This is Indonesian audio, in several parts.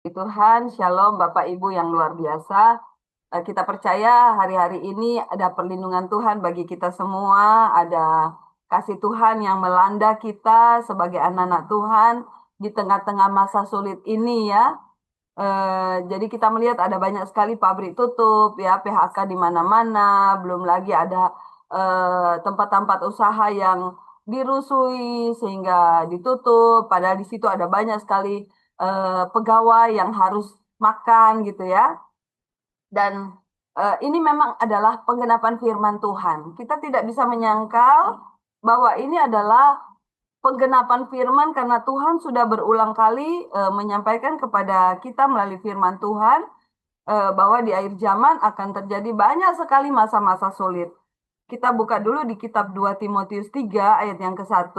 Tuhan, Shalom Bapak Ibu yang luar biasa. Kita percaya hari-hari ini ada perlindungan Tuhan bagi kita semua, ada kasih Tuhan yang melanda kita sebagai anak-anak Tuhan di tengah-tengah masa sulit ini ya. Jadi kita melihat ada banyak sekali pabrik tutup ya, PHK di mana-mana, belum lagi ada tempat-tempat usaha yang dirusui sehingga ditutup, padahal di situ ada banyak sekali pegawai yang harus makan gitu ya. Dan ini memang adalah penggenapan firman Tuhan. Kita tidak bisa menyangkal bahwa ini adalah penggenapan firman karena Tuhan sudah berulang kali menyampaikan kepada kita melalui firman Tuhan bahwa di akhir zaman akan terjadi banyak sekali masa-masa sulit. Kita buka dulu di kitab 2 Timotius 3 ayat yang ke-1.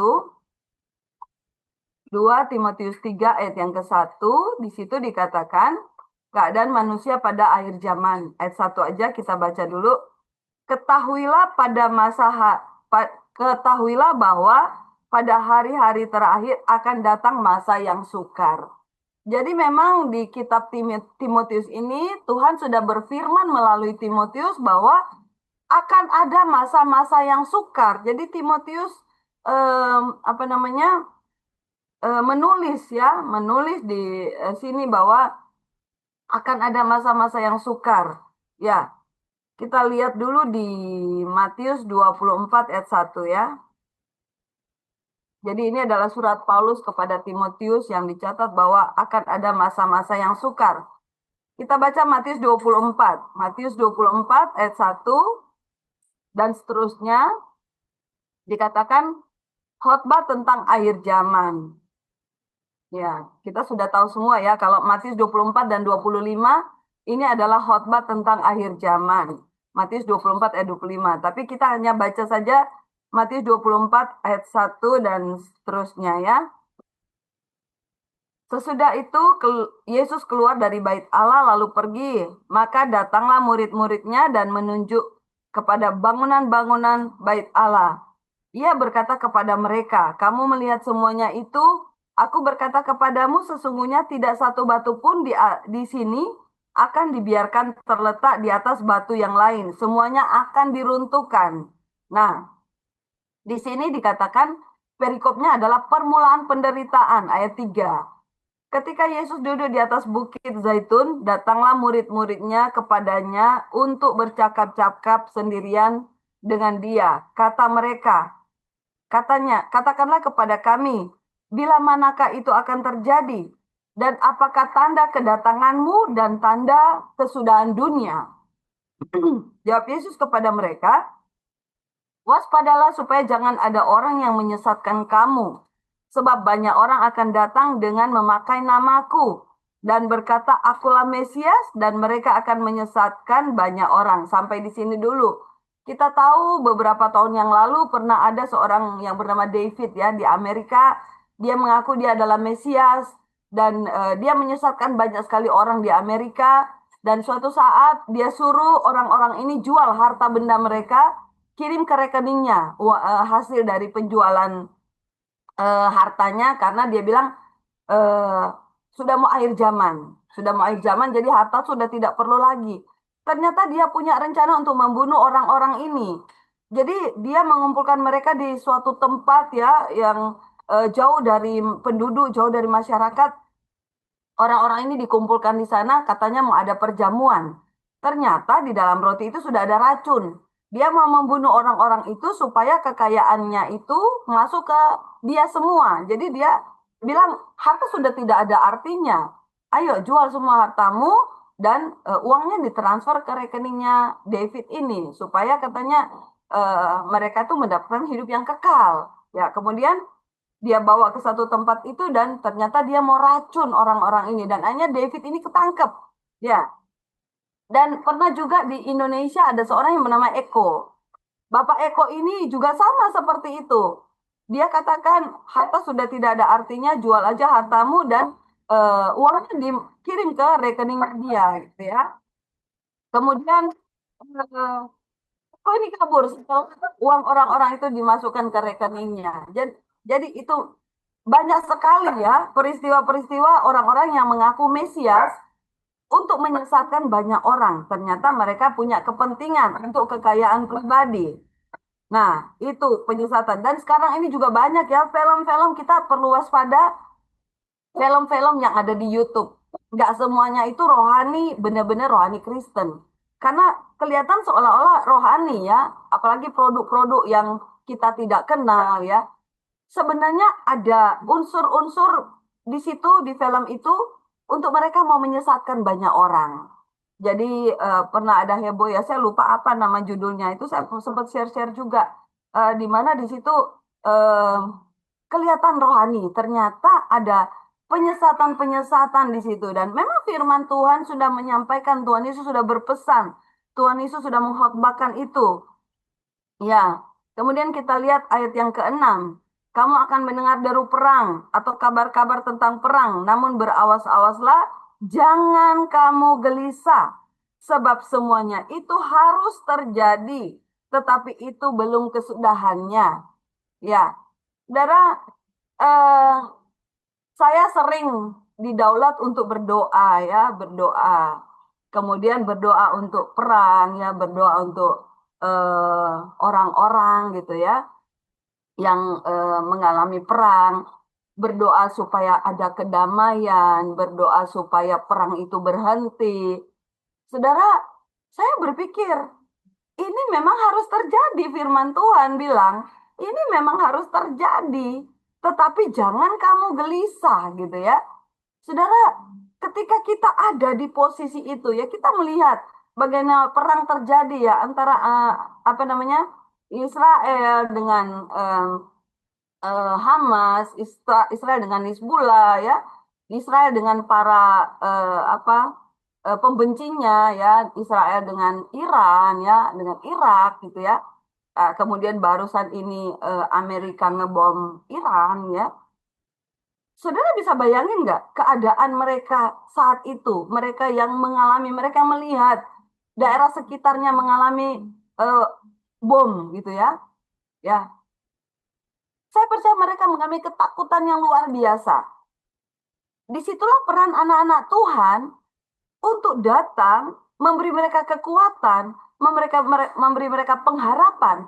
2 Timotius 3 ayat yang ke-1, di situ dikatakan keadaan manusia pada akhir zaman. Ayat 1 aja kita baca dulu. Ketahuilah pada ketahuilah bahwa pada hari-hari terakhir akan datang masa yang sukar. Jadi memang di kitab Timotius ini Tuhan sudah berfirman melalui Timotius bahwa akan ada masa-masa yang sukar. Jadi Timotius apa namanya menulis ya, menulis di sini bahwa akan ada masa-masa yang sukar. Ya, kita lihat dulu di Matius 24 ayat 1 ya. Jadi ini adalah surat Paulus kepada Timotius yang dicatat bahwa akan ada masa-masa yang sukar. Kita baca Matius 24. Matius 24 ayat 1 dan seterusnya dikatakan khotbah tentang akhir zaman. Ya, kita sudah tahu semua ya kalau Matius 24 dan 25 ini adalah khotbah tentang akhir zaman. Matius 24 ayat 25. Tapi kita hanya baca saja Matius 24 ayat 1 dan seterusnya ya. Sesudah itu Yesus keluar dari bait Allah lalu pergi. Maka datanglah murid-muridnya dan menunjuk kepada bangunan-bangunan bait Allah. Ia berkata kepada mereka, kamu melihat semuanya itu? Aku berkata kepadamu sesungguhnya tidak satu batu pun di sini akan dibiarkan terletak di atas batu yang lain. Semuanya akan diruntuhkan. Nah, di sini dikatakan perikopnya adalah permulaan penderitaan ayat 3. Ketika Yesus duduk di atas bukit Zaitun, datanglah murid-muridnya kepadanya untuk bercakap-cakap sendirian dengan dia. Kata mereka, katanya, katakanlah kepada kami, bila manakah itu akan terjadi? Dan apakah tanda kedatanganmu dan tanda kesudahan dunia? Jawab Yesus kepada mereka, waspadalah supaya jangan ada orang yang menyesatkan kamu. Sebab banyak orang akan datang dengan memakai namaku dan berkata, akulah Mesias, dan mereka akan menyesatkan banyak orang. Sampai di sini dulu. Kita tahu beberapa tahun yang lalu pernah ada seorang yang bernama David ya di Amerika. Dia mengaku dia adalah Mesias dan dia menyesatkan banyak sekali orang di Amerika. Dan suatu saat dia suruh orang-orang ini jual harta benda mereka, kirim ke rekeningnya hasil dari penjualan hartanya karena dia bilang eh, sudah mau akhir zaman, sudah mau akhir zaman, jadi harta sudah tidak perlu lagi. Ternyata dia punya rencana untuk membunuh orang-orang ini. Jadi dia mengumpulkan mereka di suatu tempat ya yang jauh dari penduduk, jauh dari masyarakat. Orang-orang ini dikumpulkan di sana, katanya mau ada perjamuan. Ternyata di dalam roti itu sudah ada racun. Dia mau membunuh orang-orang itu supaya kekayaannya itu masuk ke dia semua. Jadi dia bilang, harta sudah tidak ada artinya. Ayo jual semua hartamu dan uangnya ditransfer ke rekeningnya David ini. Supaya katanya mereka tuh mendapatkan hidup yang kekal. Ya, kemudian dia bawa ke satu tempat itu dan ternyata dia mau racun orang-orang ini dan akhirnya David ini ketangkep ya. Dan pernah juga di Indonesia ada seorang yang bernama Eko. Bapak Eko ini juga sama seperti itu. Dia katakan harta sudah tidak ada artinya, jual aja hartamu dan uangnya dikirim ke rekening dia gitu ya. Kemudian eh, Eko ini kabur setelah uang orang-orang itu dimasukkan ke rekeningnya. Jadi itu banyak sekali ya peristiwa-peristiwa orang-orang yang mengaku Mesias untuk menyesatkan banyak orang. Ternyata mereka punya kepentingan untuk kekayaan pribadi. Nah, itu penyesatan. Dan sekarang ini juga banyak ya film-film, kita perlu waspada film-film yang ada di YouTube. Nggak semuanya itu rohani, benar-benar rohani Kristen. Karena kelihatan seolah-olah rohani ya, apalagi produk-produk yang kita tidak kenal ya. Sebenarnya ada unsur-unsur di situ, di film itu, untuk mereka mau menyesatkan banyak orang. Jadi pernah ada heboh ya, saya lupa apa nama judulnya. Itu saya sempat share-share juga. Di mana di situ eh, kelihatan rohani. Ternyata ada penyesatan-penyesatan di situ. Dan memang firman Tuhan sudah menyampaikan, Tuhan Yesus sudah berpesan, Tuhan Yesus sudah mengkhotbahkan itu. Ya, kemudian kita lihat ayat yang keenam. Kamu akan mendengar deru perang atau kabar-kabar tentang perang, namun berawas-awaslah, jangan kamu gelisah, sebab semuanya itu harus terjadi, tetapi itu belum kesudahannya. Ya, saudara, eh, saya sering didaulat untuk berdoa ya, berdoa. Kemudian berdoa untuk perang ya, berdoa untuk orang-orang gitu ya yang mengalami perang, berdoa supaya ada kedamaian, berdoa supaya perang itu berhenti. Saudara, saya berpikir ini memang harus terjadi, firman Tuhan bilang, ini memang harus terjadi. Tetapi jangan kamu gelisah gitu ya. Saudara, ketika kita ada di posisi itu ya, kita melihat bagaimana perang terjadi ya antara apa namanya? Israel dengan Hamas, Israel dengan Hizbullah ya, Israel dengan para apa pembencinya ya, Israel dengan Iran ya, dengan Irak gitu ya. Kemudian barusan ini Amerika ngebom Iran ya. Saudara bisa bayangin nggak keadaan mereka saat itu, mereka yang mengalami, mereka melihat daerah sekitarnya mengalami eh, bom gitu ya, ya. Saya percaya mereka mengalami ketakutan yang luar biasa. Disitulah peran anak-anak Tuhan untuk datang, memberi mereka kekuatan, memberi mereka pengharapan,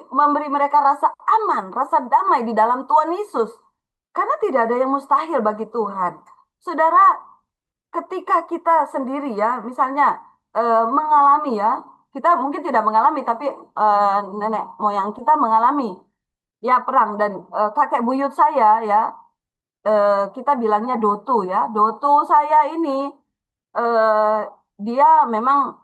memberi mereka rasa aman, rasa damai di dalam Tuhan Yesus. Karena tidak ada yang mustahil bagi Tuhan. Saudara, ketika kita sendiri ya, misalnya mengalami ya, kita mungkin tidak mengalami, tapi nenek moyang kita mengalami ya perang dan kakek buyut saya ya, kita bilangnya Dotu ya. Dotu saya ini eh, dia memang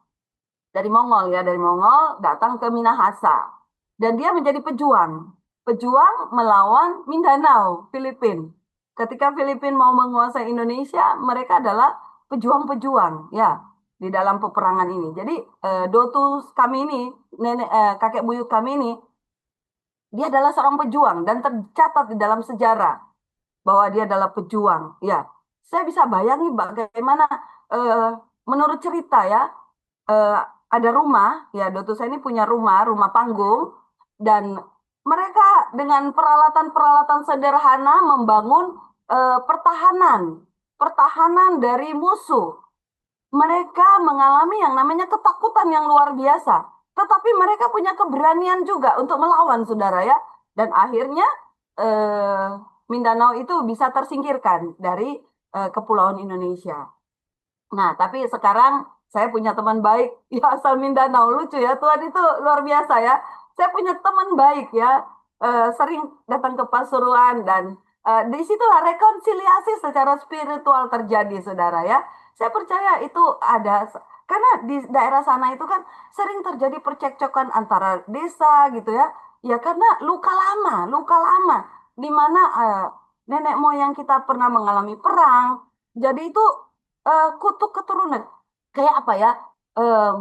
dari Mongol ya, dari Mongol datang ke Minahasa. Dan dia menjadi pejuang. Pejuang melawan Mindanao, Filipina. Ketika Filipina mau menguasai Indonesia, mereka adalah pejuang-pejuang ya di dalam peperangan ini. Jadi Dotu kami ini, kakek buyut kami ini, dia adalah seorang pejuang dan tercatat di dalam sejarah bahwa dia adalah pejuang. Ya, saya bisa bayangin bagaimana eh, menurut cerita ya, eh, ada rumah, ya Dotu saya ini punya rumah, rumah panggung, dan mereka dengan peralatan-peralatan sederhana membangun pertahanan, pertahanan dari musuh. Mereka mengalami yang namanya ketakutan yang luar biasa, tetapi mereka punya keberanian juga untuk melawan, saudara ya, dan akhirnya eh, Mindanao itu bisa tersingkirkan dari Kepulauan Indonesia. Nah, tapi sekarang saya punya teman baik ya asal Mindanao. Lucu ya, Tuhan itu luar biasa ya. Saya punya teman baik ya, sering datang ke Pasuruan dan disitulah rekonsiliasi secara spiritual terjadi, saudara ya. Saya percaya itu ada, karena di daerah sana itu kan sering terjadi percekcokan antara desa gitu ya. Ya karena luka lama, di mana nenek moyang kita pernah mengalami perang. Jadi itu kutuk keturunan kayak apa ya, eh,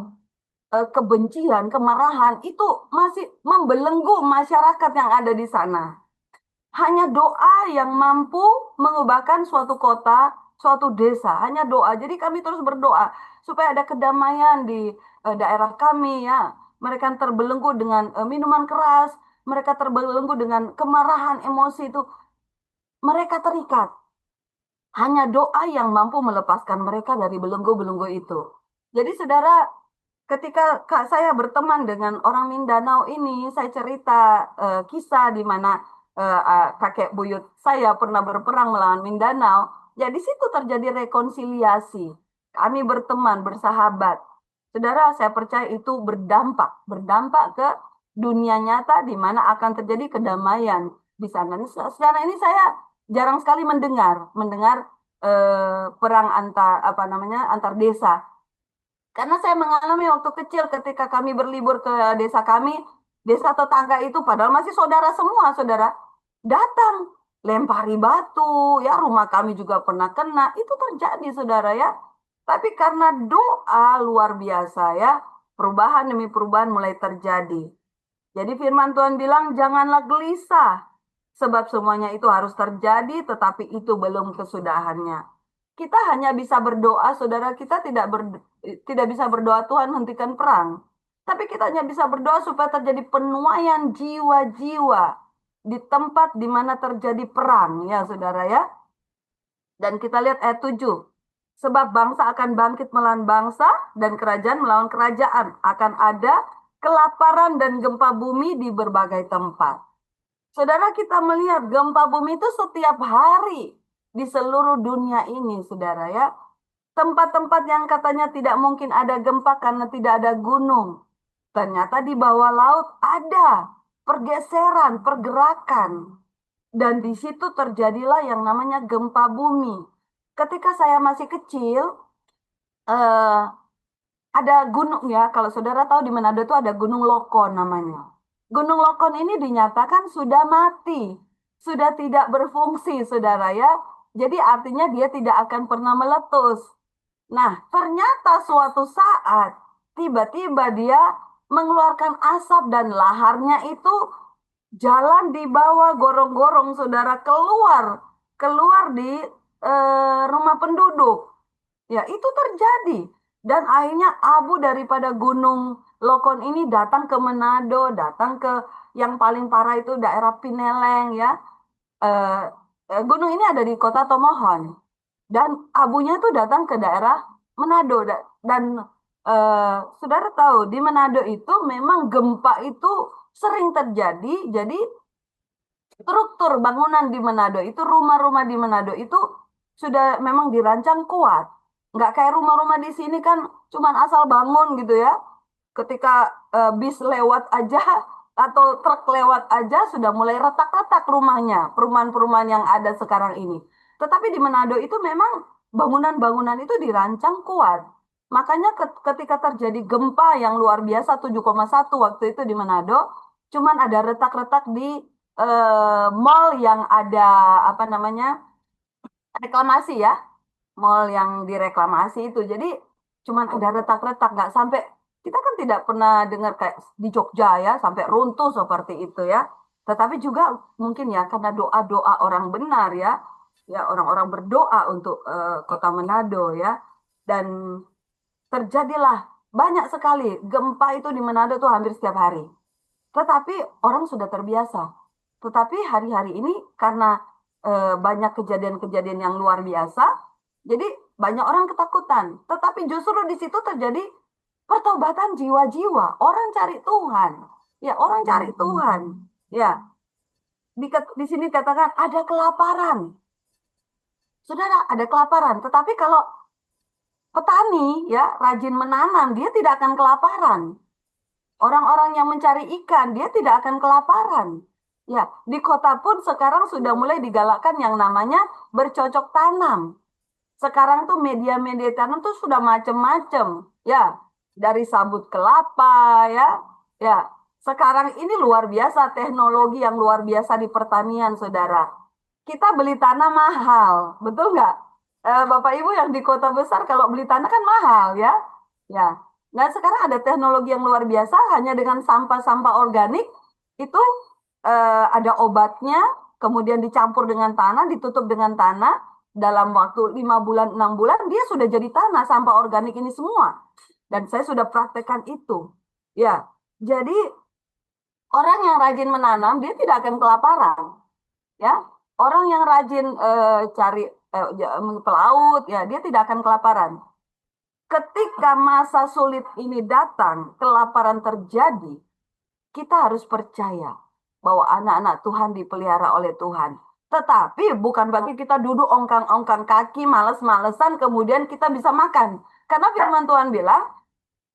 kebencian, kemarahan itu masih membelenggu masyarakat yang ada di sana. Hanya doa yang mampu mengubahkan suatu kota, suatu desa. Hanya doa. Jadi kami terus berdoa supaya ada kedamaian di daerah kami ya. Mereka terbelenggu dengan minuman keras, mereka terbelenggu dengan kemarahan, emosi itu. mereka terikat. Hanya doa yang mampu melepaskan mereka dari belenggu-belenggu itu. Jadi saudara, ketika saya berteman dengan orang Mindanao ini, saya cerita kisah di mana kakek buyut saya pernah berperang melawan Mindanao. Ya di situ terjadi rekonsiliasi. Kami berteman, bersahabat. Saudara, saya percaya itu berdampak ke dunia nyata di mana akan terjadi kedamaian di sana. Sekarang ini saya jarang sekali mendengar perang antar desa. Karena saya mengalami waktu kecil ketika kami berlibur ke desa kami, desa tetangga itu padahal masih saudara semua, saudara. Datang, lempari batu, ya rumah kami juga pernah kena. Itu terjadi, saudara ya. Tapi karena doa luar biasa ya, perubahan demi perubahan mulai terjadi. Jadi firman Tuhan bilang, janganlah gelisah, sebab semuanya itu harus terjadi, tetapi itu belum kesudahannya. Kita hanya bisa berdoa, saudara, kita tidak bisa berdoa Tuhan hentikan perang. Tapi kita hanya bisa berdoa supaya terjadi penuaian jiwa-jiwa di tempat di mana terjadi perang, ya saudara ya. Dan kita lihat ayat 7. Sebab bangsa akan bangkit melawan bangsa dan kerajaan melawan kerajaan. Akan ada kelaparan dan gempa bumi di berbagai tempat. Saudara, kita melihat gempa bumi itu setiap hari di seluruh dunia ini, saudara ya. Tempat-tempat yang katanya tidak mungkin ada gempa karena tidak ada gunung. Ternyata di bawah laut ada pergeseran, pergerakan. Dan di situ terjadilah yang namanya gempa bumi. Ketika saya masih kecil, eh, ada gunung ya, kalau saudara tahu di Manado itu ada Gunung Lokon namanya. Gunung Lokon ini dinyatakan sudah mati, sudah tidak berfungsi, saudara ya. Jadi artinya dia tidak akan pernah meletus. Nah, ternyata suatu saat tiba-tiba dia mengeluarkan asap dan laharnya itu jalan di bawah gorong-gorong, saudara, keluar keluar di rumah penduduk. Ya, itu terjadi. Dan akhirnya abu daripada Gunung Lokon ini datang ke Manado, datang ke yang paling parah itu daerah Pineleng ya. Eh, gunung ini ada di kota Tomohon. Dan abunya itu datang ke daerah Manado. Dan saudara tahu, di Manado itu memang gempa itu sering terjadi. Jadi struktur bangunan di Manado itu, rumah-rumah di Manado itu sudah memang dirancang kuat. Nggak kayak rumah-rumah di sini kan cuman asal bangun gitu ya. Ketika bis lewat aja atau truk lewat aja sudah mulai retak-retak rumahnya, perumahan-perumahan yang ada sekarang ini. Tetapi di Manado itu memang bangunan-bangunan itu dirancang kuat. Makanya ketika terjadi gempa yang luar biasa 7,1 waktu itu di Manado, cuman ada retak-retak di mall yang ada apa namanya reklamasi ya, mall yang direklamasi itu. Jadi cuman ada retak-retak, nggak sampai kita kan tidak pernah dengar kayak di Jogja ya sampai runtuh seperti itu ya. Tetapi juga mungkin ya karena doa-doa orang benar ya, ya orang-orang berdoa untuk Kota Manado ya, dan terjadilah banyak sekali gempa itu di Manado tuh hampir setiap hari. Tetapi orang sudah terbiasa. Tetapi hari-hari ini karena banyak kejadian-kejadian yang luar biasa, jadi banyak orang ketakutan. Tetapi justru di situ terjadi pertobatan jiwa-jiwa. Orang cari Tuhan. Ya, orang cari Tuhan. Ya, di sini katakan ada kelaparan. Saudara, ada kelaparan. Tetapi kalau petani ya rajin menanam, dia tidak akan kelaparan. Orang-orang yang mencari ikan, dia tidak akan kelaparan. Ya, di kota pun sekarang sudah mulai digalakkan yang namanya bercocok tanam. Sekarang tuh media-media tanam tuh sudah macam-macam. Ya, dari sabut kelapa ya. Ya, sekarang ini luar biasa teknologi yang luar biasa di pertanian, Saudara. Kita beli tanah mahal, betul nggak? Bapak Ibu yang di kota besar kalau beli tanah kan mahal ya. Ya. Nah, sekarang ada teknologi yang luar biasa hanya dengan sampah-sampah organik itu ada obatnya, kemudian dicampur dengan tanah, ditutup dengan tanah, dalam waktu 5 bulan, 6 bulan dia sudah jadi tanah sampah organik ini semua. Dan saya sudah praktekkan itu. Ya, jadi orang yang rajin menanam dia tidak akan kelaparan. Ya, Orang yang rajin cari pelaut, ya dia tidak akan kelaparan. Ketika masa sulit ini datang, kelaparan terjadi, kita harus percaya bahwa anak-anak Tuhan dipelihara oleh Tuhan. Tetapi bukan berarti kita duduk ongkang-ongkang kaki, males-malesan, kemudian kita bisa makan. Karena firman Tuhan bilang,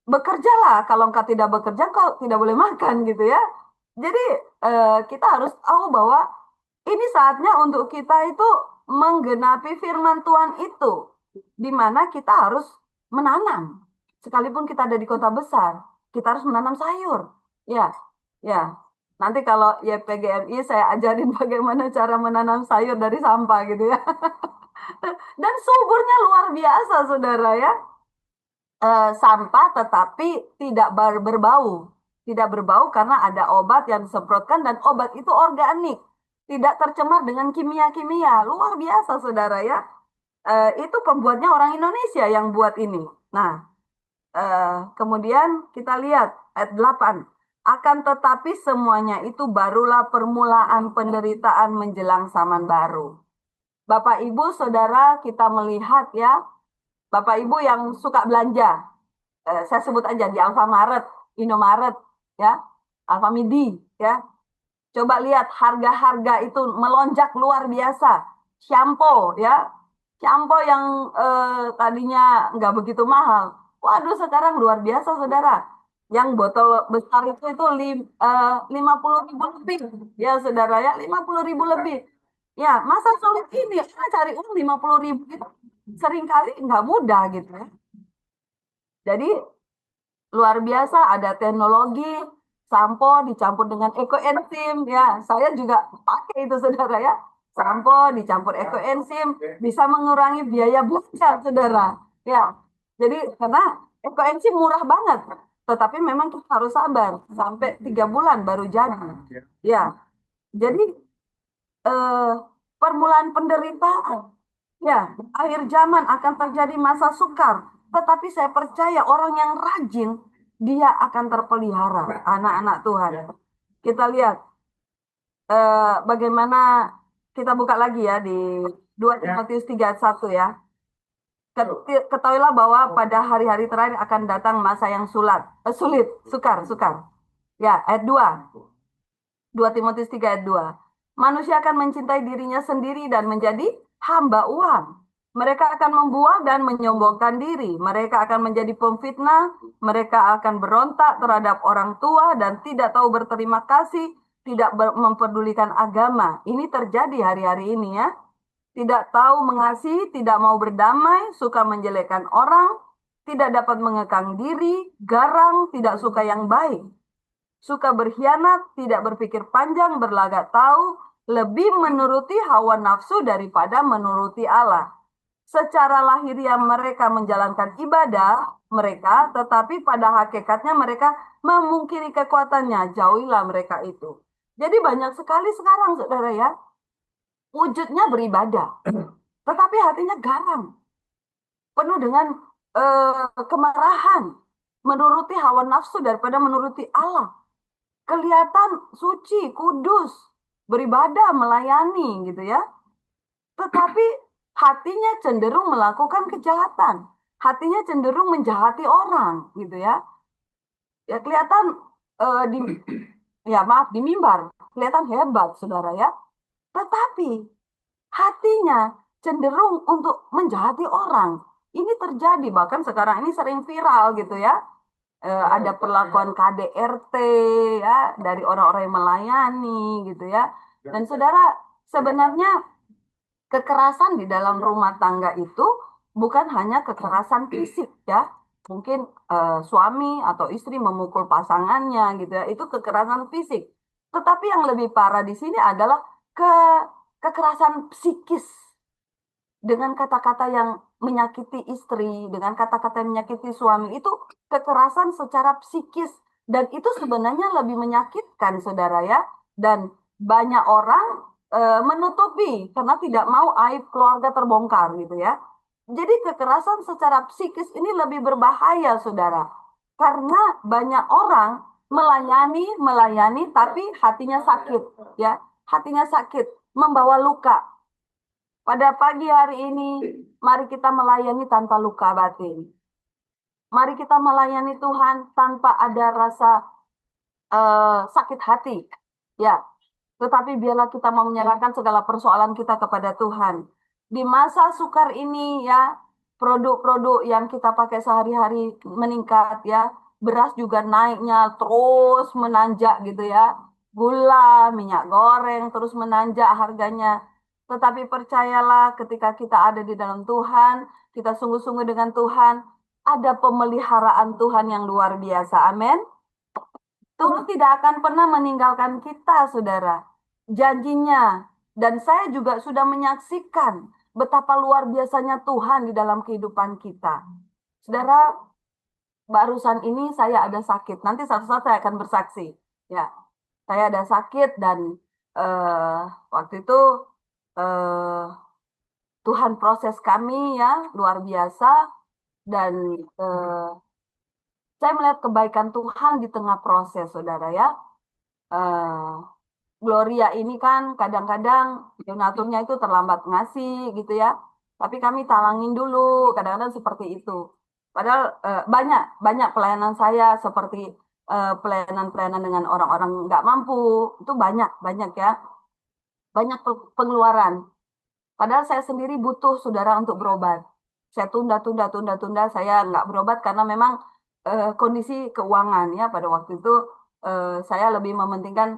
bekerjalah. Kalau engkau tidak bekerja, kau tidak boleh makan gitu ya. Jadi kita harus tahu bahwa ini saatnya untuk kita itu menggenapi firman Tuhan itu, di mana kita harus menanam. Sekalipun kita ada di kota besar, kita harus menanam sayur. Ya, ya. Nanti kalau YPGMI saya ajarin bagaimana cara menanam sayur dari sampah gitu ya. Dan suburnya luar biasa, saudara ya. Sampah tetapi tidak berbau. Tidak berbau karena ada obat yang disemprotkan dan obat itu organik. Tidak tercemar dengan kimia-kimia. Luar biasa, saudara ya. Itu pembuatnya orang Indonesia yang buat ini. Nah, kemudian kita lihat ayat 8. Akan tetapi semuanya itu barulah permulaan penderitaan menjelang zaman baru. Bapak Ibu, saudara, kita melihat ya, Bapak Ibu yang suka belanja, saya sebut aja di Alfamaret, Indomaret, ya, Alfamidi, ya. Coba lihat harga-harga itu melonjak luar biasa. Shampoo, ya, shampoo yang tadinya nggak begitu mahal, waduh sekarang luar biasa, saudara. Yang botol besar itu 50.000 lebih, ya saudara ya, 50.000 lebih. Ya, masa sulit ini, kita cari uang 50.000 itu seringkali nggak mudah gitu ya. Jadi luar biasa, ada teknologi sampo dicampur dengan ekoenzim ya. Saya juga pakai itu, saudara ya. Sampo dicampur ekoenzim bisa mengurangi biaya belanja, saudara. Ya. Jadi karena ekoenzim murah banget, tetapi memang kita harus sabar sampai 3 bulan baru jadi. Ya. Jadi eh, permulaan penderitaan. Ya, akhir zaman akan terjadi masa sukar. Tetapi saya percaya orang yang rajin, dia akan terpelihara, anak-anak Tuhan. Kita lihat bagaimana, kita buka lagi ya di 2 Timotius 3 ayat 1 ya. Ketahuilah bahwa pada hari-hari terakhir akan datang masa yang sulit, sukar. Ya, ayat 2. 2 Timotius 3 ayat 2. Manusia akan mencintai dirinya sendiri dan menjadi hamba uang. Mereka akan membual dan menyombongkan diri. Mereka akan menjadi pemfitnah. Mereka akan berontak terhadap orang tua dan tidak tahu berterima kasih, tidak memperdulikan agama. Ini terjadi hari-hari ini ya. Tidak tahu mengasihi, tidak mau berdamai, suka menjelekkan orang, tidak dapat mengekang diri, garang, tidak suka yang baik, suka berkhianat, tidak berpikir panjang, berlagak tahu, lebih menuruti hawa nafsu daripada menuruti Allah. Secara lahiriah mereka menjalankan ibadah mereka, tetapi pada hakikatnya mereka memungkiri kekuatannya. Jauhilah mereka itu. Jadi banyak sekali sekarang, saudara ya, wujudnya beribadah, tetapi hatinya garang, penuh dengan kemarahan, menuruti hawa nafsu daripada menuruti Allah. Kelihatan suci, kudus, beribadah, melayani gitu ya. Tetapi hatinya cenderung melakukan kejahatan. Hatinya cenderung menjahati orang gitu ya. Ya kelihatan di ya maaf di mimbar kelihatan hebat, saudara ya. Tetapi hatinya cenderung untuk menjahati orang. Ini terjadi, bahkan sekarang ini sering viral gitu ya. Ada perlakuan KDRT ya dari orang-orang yang melayani gitu ya. Dan saudara, sebenarnya kekerasan di dalam rumah tangga itu bukan hanya kekerasan fisik ya. Mungkin suami atau istri memukul pasangannya gitu ya. Itu kekerasan fisik. Tetapi yang lebih parah di sini adalah ke kekerasan psikis, dengan kata-kata yang menyakiti istri, dengan kata-kata yang menyakiti suami, itu kekerasan secara psikis. Dan itu sebenarnya lebih menyakitkan, saudara ya. Dan banyak orang menutupi karena tidak mau aib keluarga terbongkar gitu ya. Jadi kekerasan secara psikis ini lebih berbahaya, saudara. Karena banyak orang melayani, tapi hatinya sakit, ya. Hatinya sakit, membawa luka. Pada pagi hari ini, mari kita melayani tanpa luka batin. Mari kita melayani Tuhan tanpa ada rasa sakit hati. Ya, tetapi biarlah kita mau menyerahkan segala persoalan kita kepada Tuhan. Di masa sukar ini ya, produk-produk yang kita pakai sehari-hari meningkat ya. Beras juga naiknya terus menanjak gitu ya. Gula, minyak goreng terus menanjak harganya. Tetapi percayalah ketika kita ada di dalam Tuhan, kita sungguh-sungguh dengan Tuhan, ada pemeliharaan Tuhan yang luar biasa. Amin. Tuhan tidak akan pernah meninggalkan kita, saudara. Janjinya. Dan saya juga sudah menyaksikan betapa luar biasanya Tuhan di dalam kehidupan kita. Saudara, barusan ini saya ada sakit. Nanti satu saat saya akan bersaksi. Ya, saya ada sakit dan eh, waktu itu eh, Tuhan proses kami ya luar biasa dan eh, saya melihat kebaikan Tuhan di tengah proses, saudara ya. Eh, Gloria ini kan kadang-kadang donaturnya itu terlambat ngasih gitu ya. Tapi kami talangin dulu, kadang-kadang seperti itu. Padahal banyak banyak pelayanan saya seperti pelayanan-pelayanan dengan orang-orang nggak mampu itu banyak banyak ya, banyak pengeluaran. Padahal saya sendiri butuh saudara untuk berobat. Saya tunda. Saya nggak berobat karena memang kondisi keuangan ya pada waktu itu saya lebih mementingkan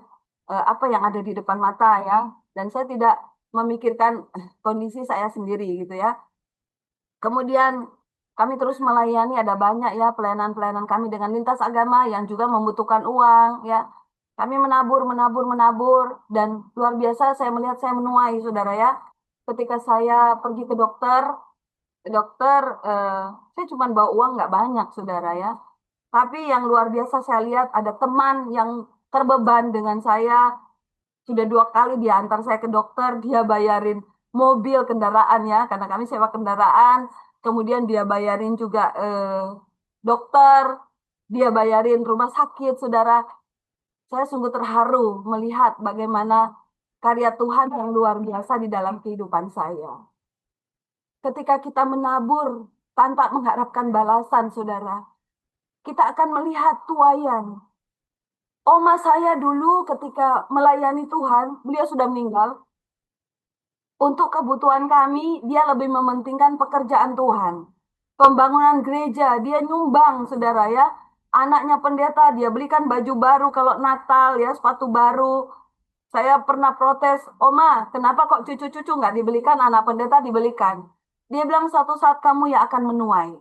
apa yang ada di depan mata ya. Dan saya tidak memikirkan kondisi saya sendiri gitu ya. Kemudian kami terus melayani ada banyak ya pelayanan-pelayanan kami dengan lintas agama yang juga membutuhkan uang ya. Kami menabur dan luar biasa saya melihat saya menuai saudara ya. Ketika saya pergi ke dokter, dokter saya cuma bawa uang nggak banyak saudara ya. Tapi yang luar biasa saya lihat ada teman yang terbeban dengan saya sudah 2 kali dia antar saya ke dokter, dia bayarin mobil kendaraan ya, karena kami sewa kendaraan. Kemudian dia bayarin juga dokter, dia bayarin rumah sakit, saudara. Saya sungguh terharu melihat bagaimana karya Tuhan yang luar biasa di dalam kehidupan saya. Ketika kita menabur tanpa mengharapkan balasan, saudara, kita akan melihat tuaian. Oma saya dulu ketika melayani Tuhan, beliau sudah meninggal. Untuk kebutuhan kami, dia lebih mementingkan pekerjaan Tuhan. Pembangunan gereja, dia nyumbang, saudara ya. Anaknya pendeta, dia belikan baju baru kalau Natal ya, sepatu baru. Saya pernah protes, Oma, kenapa kok cucu-cucu nggak dibelikan, anak pendeta dibelikan? Dia bilang, suatu saat kamu yang akan menuai.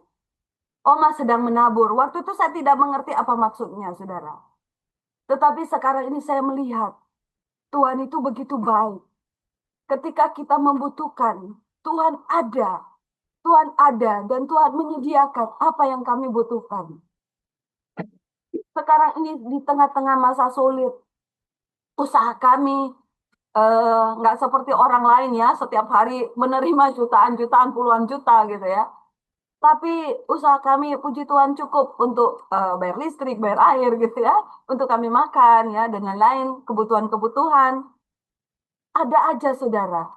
Oma sedang menabur. Waktu itu saya tidak mengerti apa maksudnya, saudara. Tetapi sekarang ini saya melihat, Tuhan itu begitu baik. Ketika kita membutuhkan, Tuhan ada. Tuhan ada dan Tuhan menyediakan apa yang kami butuhkan. Sekarang ini di tengah-tengah masa sulit, usaha kami nggak seperti orang lain ya, setiap hari menerima jutaan-jutaan, puluhan juta gitu ya. Tapi usaha kami, puji Tuhan cukup untuk bayar listrik, bayar air gitu ya, untuk kami makan ya, dan lain-lain kebutuhan-kebutuhan. Ada aja saudara.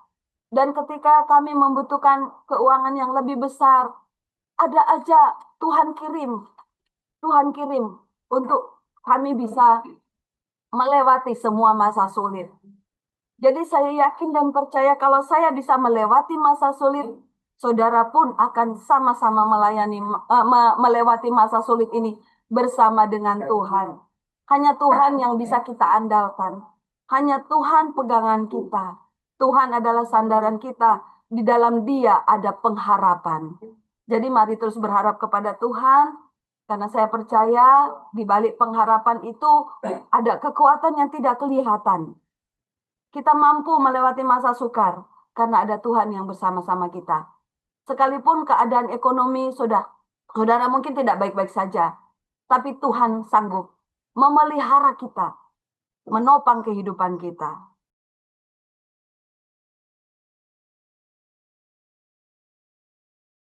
Dan ketika kami membutuhkan keuangan yang lebih besar, ada aja Tuhan kirim, Tuhan kirim untuk kami bisa melewati semua masa sulit. Jadi saya yakin dan percaya kalau saya bisa melewati masa sulit, saudara pun akan sama-sama melayani, melewati masa sulit ini bersama dengan Tuhan. Hanya Tuhan yang bisa kita andalkan. Hanya Tuhan pegangan kita. Tuhan adalah sandaran kita. Di dalam Dia ada pengharapan. Jadi mari terus berharap kepada Tuhan, karena saya percaya di balik pengharapan itu ada kekuatan yang tidak kelihatan. Kita mampu melewati masa sukar karena ada Tuhan yang bersama-sama kita. Sekalipun keadaan ekonomi saudara mungkin tidak baik-baik saja, tapi Tuhan sanggup memelihara kita, menopang kehidupan kita.